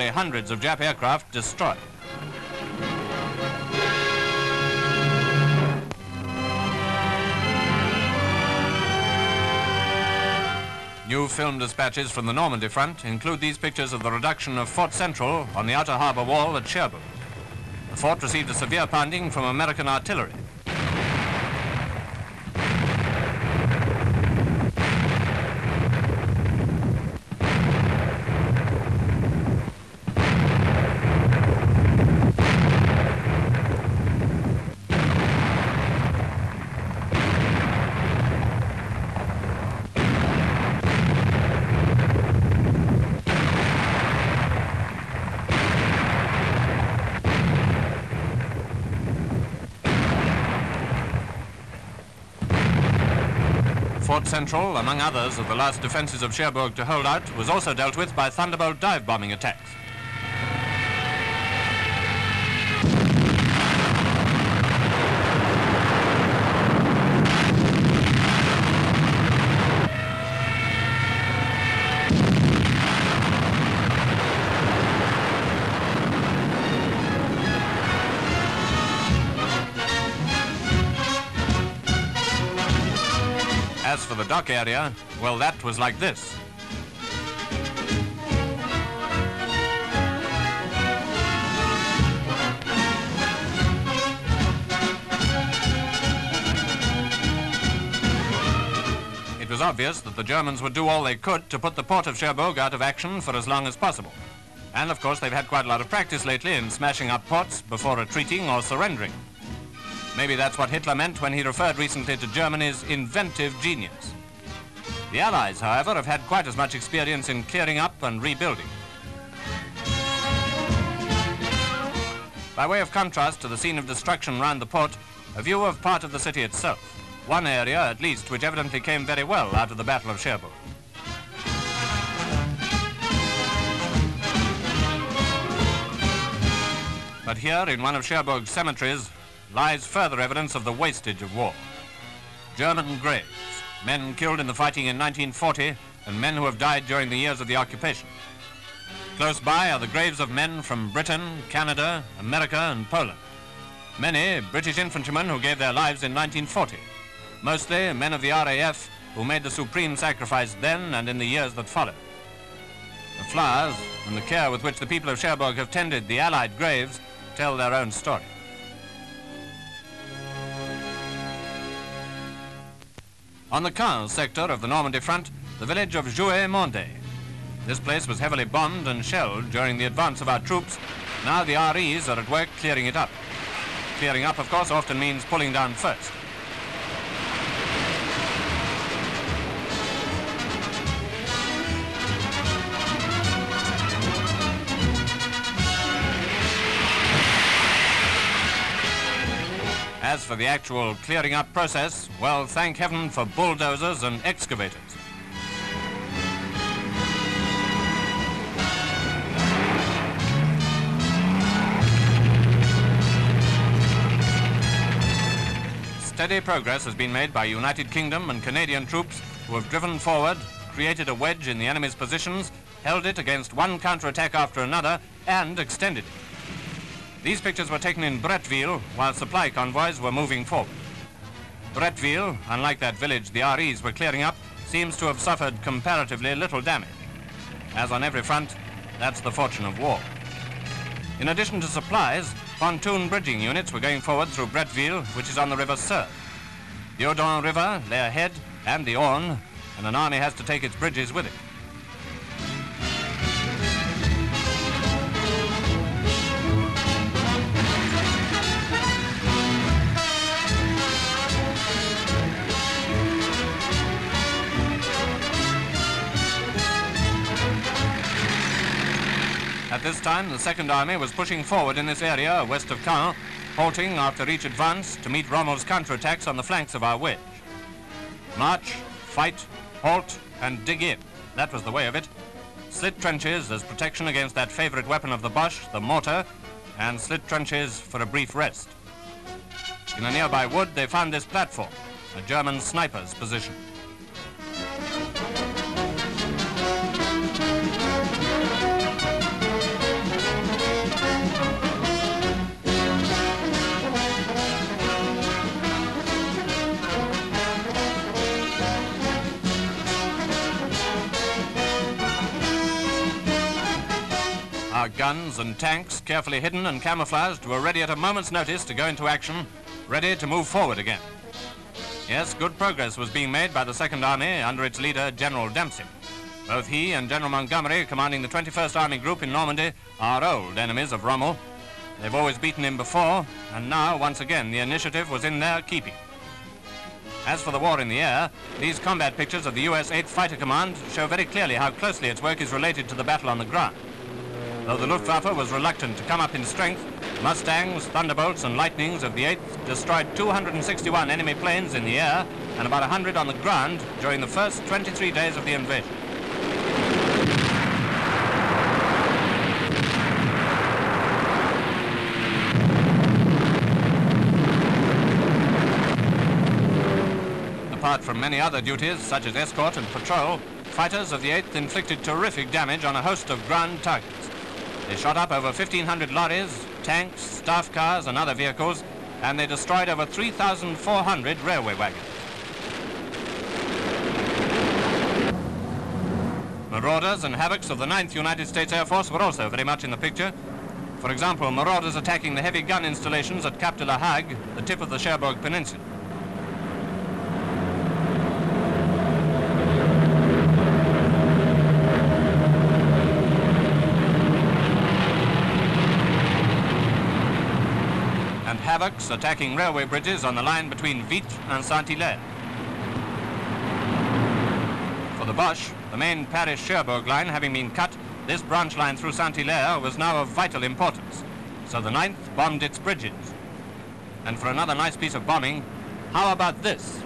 Hundreds of Jap aircraft destroyed. New film dispatches from the Normandy front include these pictures of the reduction of Fort Central on the outer harbour wall at Cherbourg. The fort received a severe pounding from American artillery. Fort Central, among others of the last defences of Cherbourg to hold out, was also dealt with by Thunderbolt dive bombing attacks. As for the dock area, well, that was like this. It was obvious that the Germans would do all they could to put the port of Cherbourg out of action for as long as possible. And of course they've had quite a lot of practice lately in smashing up ports before retreating or surrendering. Maybe that's what Hitler meant when he referred recently to Germany's inventive genius. The Allies, however, have had quite as much experience in clearing up and rebuilding. By way of contrast to the scene of destruction round the port, a view of part of the city itself. One area, at least, which evidently came very well out of the Battle of Cherbourg. But here, in one of Cherbourg's cemeteries, lies further evidence of the wastage of war. German graves, men killed in the fighting in 1940 and men who have died during the years of the occupation. Close by are the graves of men from Britain, Canada, America and Poland. Many British infantrymen who gave their lives in 1940. Mostly men of the RAF who made the supreme sacrifice then and in the years that followed. The flowers and the care with which the people of Cherbourg have tended the Allied graves tell their own story. On the Caen sector of the Normandy front, the village of Jouaye Mondaye. This place was heavily bombed and shelled during the advance of our troops. Now the REs are at work clearing it up. Clearing up, of course, often means pulling down first. As for the actual clearing up process, well, thank heaven for bulldozers and excavators. Steady progress has been made by United Kingdom and Canadian troops who have driven forward, created a wedge in the enemy's positions, held it against one counterattack after another, and extended it. These pictures were taken in Bretteville while supply convoys were moving forward. Bretteville, unlike that village the REs were clearing up, seems to have suffered comparatively little damage. As on every front, that's the fortune of war. In addition to supplies, pontoon bridging units were going forward through Bretteville, which is on the River Seurre. The Odon River lay ahead, and the Orne, and an army has to take its bridges with it. At this time, the Second Army was pushing forward in this area west of Caen, halting after each advance to meet Rommel's counterattacks on the flanks of our wedge. March, fight, halt, and dig in. That was the way of it. Slit trenches as protection against that favorite weapon of the Boche, the mortar, and slit trenches for a brief rest. In a nearby wood, they found this platform, a German sniper's position. Our guns and tanks, carefully hidden and camouflaged, were ready at a moment's notice to go into action, ready to move forward again. Yes, good progress was being made by the Second Army under its leader, General Dempsey. Both he and General Montgomery, commanding the 21st Army Group in Normandy, are old enemies of Rommel. They've always beaten him before, and now, once again, the initiative was in their keeping. As for the war in the air, these combat pictures of the U.S. 8th Fighter Command show very clearly how closely its work is related to the battle on the ground. Though the Luftwaffe was reluctant to come up in strength, Mustangs, Thunderbolts and Lightnings of the 8th destroyed 261 enemy planes in the air and about 100 on the ground during the first 23 days of the invasion. Apart from many other duties, such as escort and patrol, fighters of the 8th inflicted terrific damage on a host of ground targets. They shot up over 1,500 lorries, tanks, staff cars and other vehicles, and they destroyed over 3,400 railway wagons. Marauders and havocs of the 9th United States Air Force were also very much in the picture. For example, marauders attacking the heavy gun installations at Cap de la Hague, the tip of the Cherbourg Peninsula. And havocs attacking railway bridges on the line between Vitre and Saint-Hilaire. For the Boche, the main Paris-Cherbourg line having been cut, this branch line through Saint-Hilaire was now of vital importance, so the 9th bombed its bridges. And for another nice piece of bombing, how about this?